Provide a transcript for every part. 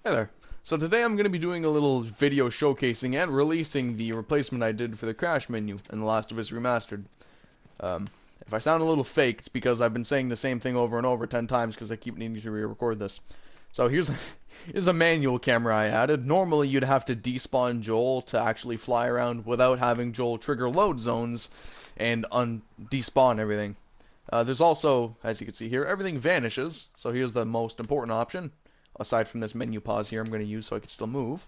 Hey there. So today I'm going to be doing a little video showcasing and releasing the replacement I did for the crash menu in The Last of Us Remastered. If I sound a little fake, it's because I've been saying the same thing over and over 10 times because I keep needing to re-record this. So here's a manual camera I added. Normally you'd have to despawn Joel to actually fly around without having Joel trigger load zones and despawn everything. There's also, as you can see here, everything vanishes. So here's the most important option. Aside from this menu pause here I'm going to use so I can still move.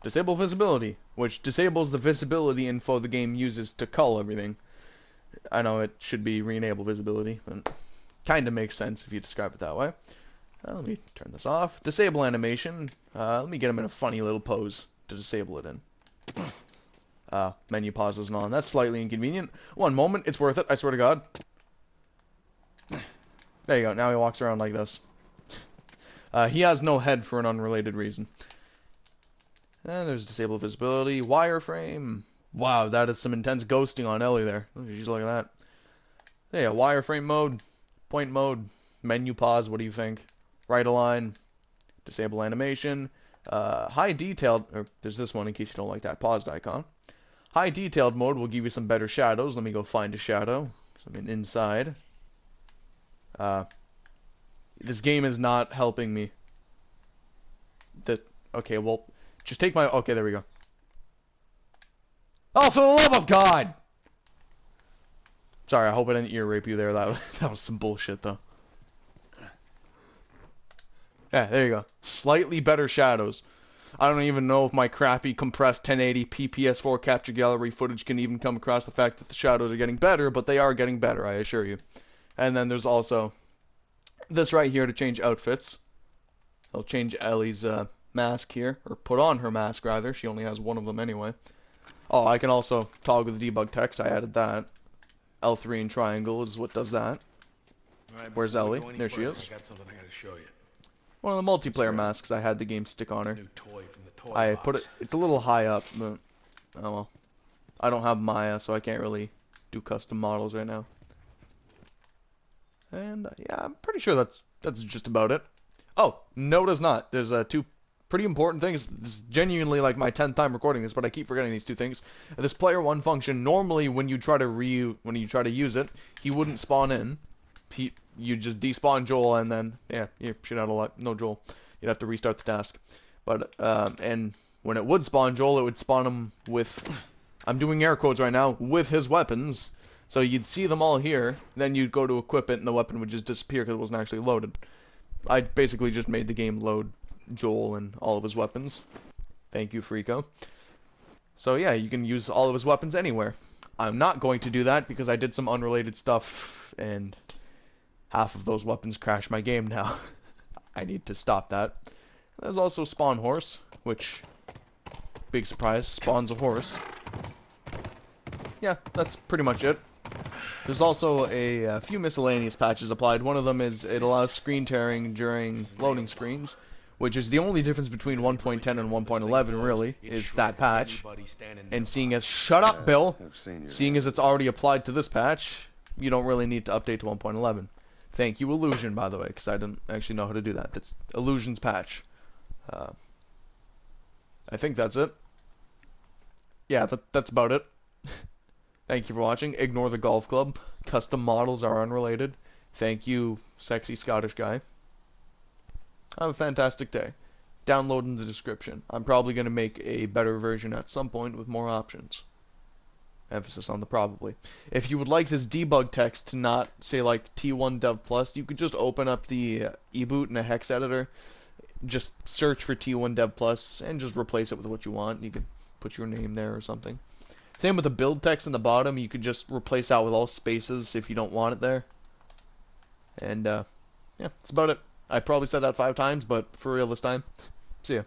Disable visibility, which disables the visibility info the game uses to cull everything. I know it should be re-enable visibility, but kind of makes sense if you describe it that way. Let me turn this off. Disable animation. Let me get him in a funny little pose to disable it in. Menu pause isn't on. That's slightly inconvenient. One moment, it's worth it, I swear to God. There you go, now he walks around like this. He has no head for an unrelated reason. And there's disable visibility, wireframe. Wow, that is some intense ghosting on Ellie there. Just look at that. Yeah, wireframe mode, point mode, menu pause, what do you think? Right align, disable animation, high detailed, or there's this one in case you don't like that paused icon. High detailed mode will give you some better shadows. Let me go find a shadow. So I'm inside. This game is not helping me. Okay, well, just take my... Okay, there we go. Oh, for the love of God! Sorry, I hope I didn't ear rape you there. That was some bullshit, though. Yeah, there you go. Slightly better shadows. I don't even know if my crappy compressed 1080p PS4 capture gallery footage can even come across the fact that the shadows are getting better, but they are getting better, I assure you. And then there's also this right here to change outfits. I'll change Ellie's mask here, or put on her mask rather. She only has one of them anyway. Oh, I can also toggle the debug text. I added that. L3 and triangle is what does that. Right, where's Ellie? There she is. I got something I gotta show you. One of the multiplayer masks. I had the game stick on her. New toy from the toy I box. put it. It's a little high up, but oh well. I don't have Maya, so I can't really do custom models right now. And yeah, I'm pretty sure that's just about it. Oh, no, it is not. There's two pretty important things. This is genuinely like my 10th time recording this, but I keep forgetting these two things. This player one function, normally when you try to use it, he wouldn't spawn in. You just despawn Joel and then yeah, you should have a lot. No Joel. You'd have to restart the task. But and when it would spawn Joel, it would spawn him with, I'm doing air quotes right now, with his weapons. So you'd see them all here, then you'd go to equip it and the weapon would just disappear because it wasn't actually loaded. I basically just made the game load Joel and all of his weapons. Thank you, Frico. So yeah, you can use all of his weapons anywhere. I'm not going to do that because I did some unrelated stuff and half of those weapons crash my game now. I need to stop that. There's also Spawn Horse, which, big surprise, spawns a horse. Yeah, that's pretty much it. There's also a few miscellaneous patches applied. One of them is it allows screen tearing during loading screens, which is the only difference between 1.10 and 1.11 really, is that patch. And seeing as, shut up Bill, seeing as it's already applied to this patch, you don't really need to update to 1.11. Thank you Illusion, by the way, because I didn't actually know how to do that. That's Illusion's patch. I think that's it. Yeah, that's about it. Thank you for watching. Ignore the golf club. Custom models are unrelated. Thank you, sexy Scottish guy. Have a fantastic day. Download in the description. I'm probably going to make a better version at some point with more options. Emphasis on the probably. If you would like this debug text to not say like T1 Dev Plus, you could just open up the eBoot in a hex editor. Just search for T1 Dev Plus and just replace it with what you want. You could put your name there or something. Same with the build text in the bottom. You could just replace out with all spaces if you don't want it there. And yeah, that's about it. I probably said that 5 times, but for real this time. See ya.